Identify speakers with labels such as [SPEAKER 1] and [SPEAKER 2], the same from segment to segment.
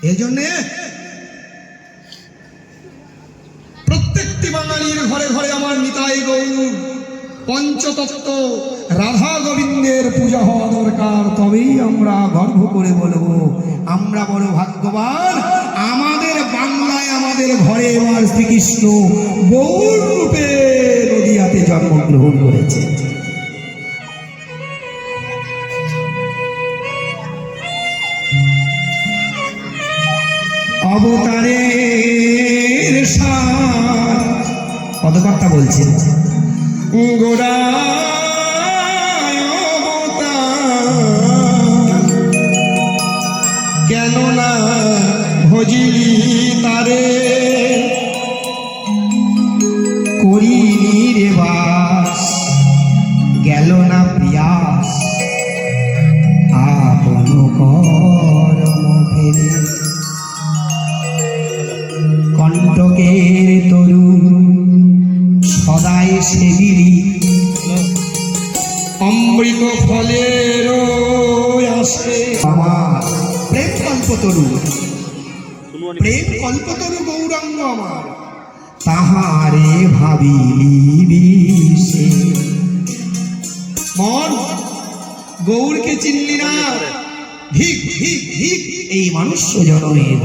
[SPEAKER 1] এই জন্য প্রত্যেকটি বাঙালির ঘরে ঘরে আমার নিতাই গৌর পঞ্চতত্ত্ব রাধা গোবিন্দের পূজা হওয়া দরকার। তবেই আমরা গর্ব করে বলবো আমরা বড় ভাগ্যবান, আমাদের বাংলায় আমাদের ঘরে এবার শ্রীকৃষ্ণ গৌর রূপে নদিয়াতে জন্মগ্রহণ করেছে। অবতারের সার পদকর্তা বলছেন গোড়ায় অবতার কেন না ভজিলি তারে করিনি রে বাস গেল না পিয়াস আপন কর্ম ফেলে কণ্টকের তরু সদাই সেবিলি অমৃত ফলের আসে আমার প্রেম কল্পতরু, প্রেম কল্পতরু গৌরাঙ্গ আমার তাহারে ভাবিলি সে মন গৌরকে চিনলি না, ভিক ভিক ভিক এই মানুষ জনমের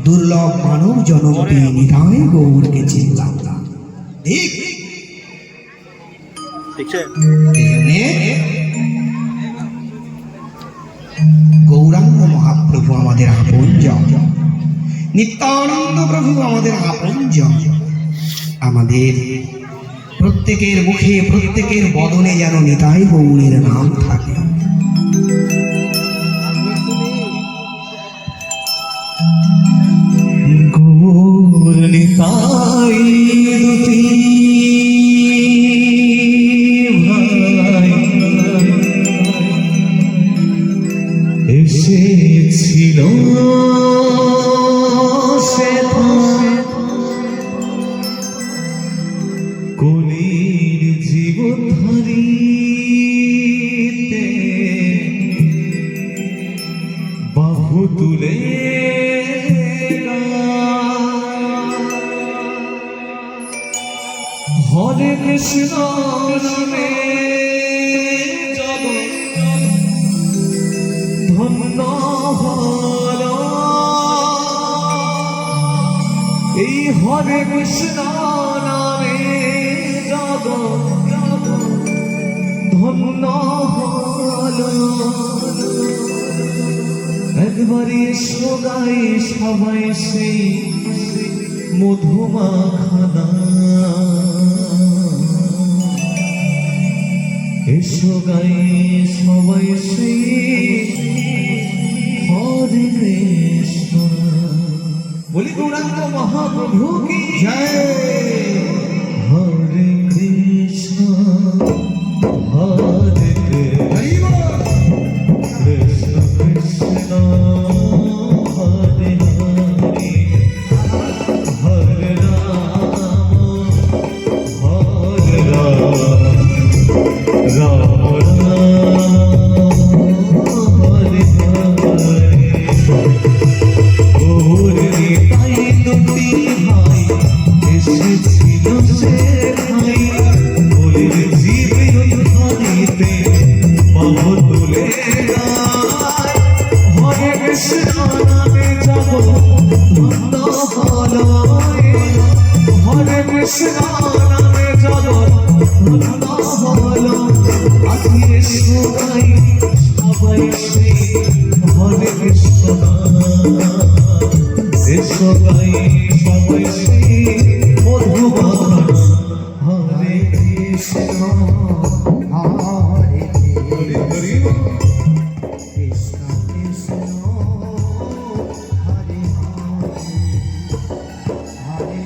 [SPEAKER 1] দুর্লভ মানব জনম নিতাই গৌরকে চিনলাম না, ঠিক গৌরাঙ্গ মহাপ্রভু আমাদের আপনজন, নিত্যানন্দ প্রভু আমাদের আপনজন, আমাদের প্রত্যেকের মুখে প্রত্যেকের বদনে যেন নিতাই গৌরের নাম থাকে। গৌর নিতাই দুটি ভাই এসেছিল কলির জীবধারীতে বাহু তুলে হরে কৃষ্ণ নামে ধন্য হল এই হরে কৃষ্ণ নামে ধন্য হল। একবারে সবাই সবাই সেই মধুমাখানা এসো গাই সবাই সেই হরে কৃষ্ণ বলি গৌরাঙ্গ মহাপ্রভু কি জয়। হরে কৃষ্ণ হরে কৃষ্ণ কৃষ্ণ হরে হরে হরে রাম হরে রাম রাম হরে হরে গৌর নিতাই দুটি ভাই এসেছিল সে ভাই বলির জীবধারীতে বাহু তুলে হরে কৃষ্ণ নামে যাব ধন্য হল হরে কৃষ্ণ নামে যাব ধন্য হল। আজকে সবাই সবাই সেই হরে কৃষ্ণ সবাই সবাই সেই মধুবান হরে কৃষ্ণ হরে হরে কৃষ্ণ কৃষ্ণ হরে হরে হরে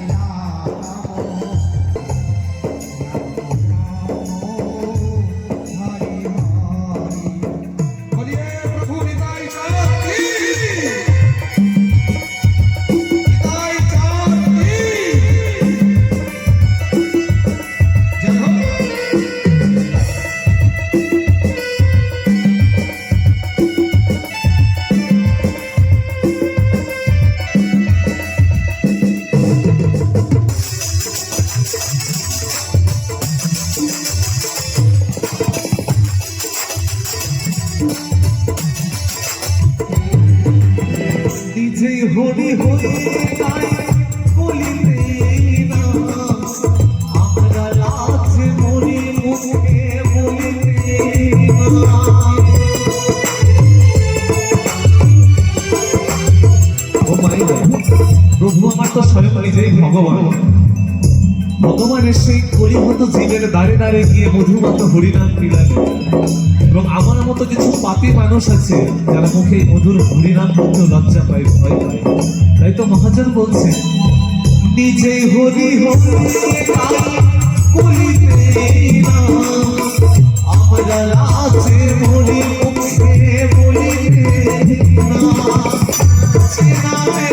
[SPEAKER 2] নিজে হরি হয়ে গাই বলিতে না, আমরা লাজে মরি মুখে বলিতে না। ও মায়েরা, প্রভু আমার তো স্বয়ং নিজেই ভগবান। ভগবানের সেই কলিহত জীবের দ্বারে দ্বারে গিয়ে মধুমত হরিনাম বিলালেন। এবং আমার মতো কিছু পাপী মানুষ আছে যারা মুখে এই মধুর হরিনাম করতে লজ্জা পায়, ভয় পায়। তাই তো মহাজন বলছে, নিজে হরি হরি বলিতে না, আমরা লাজে মরি মুখে বলিতে না। যে নামে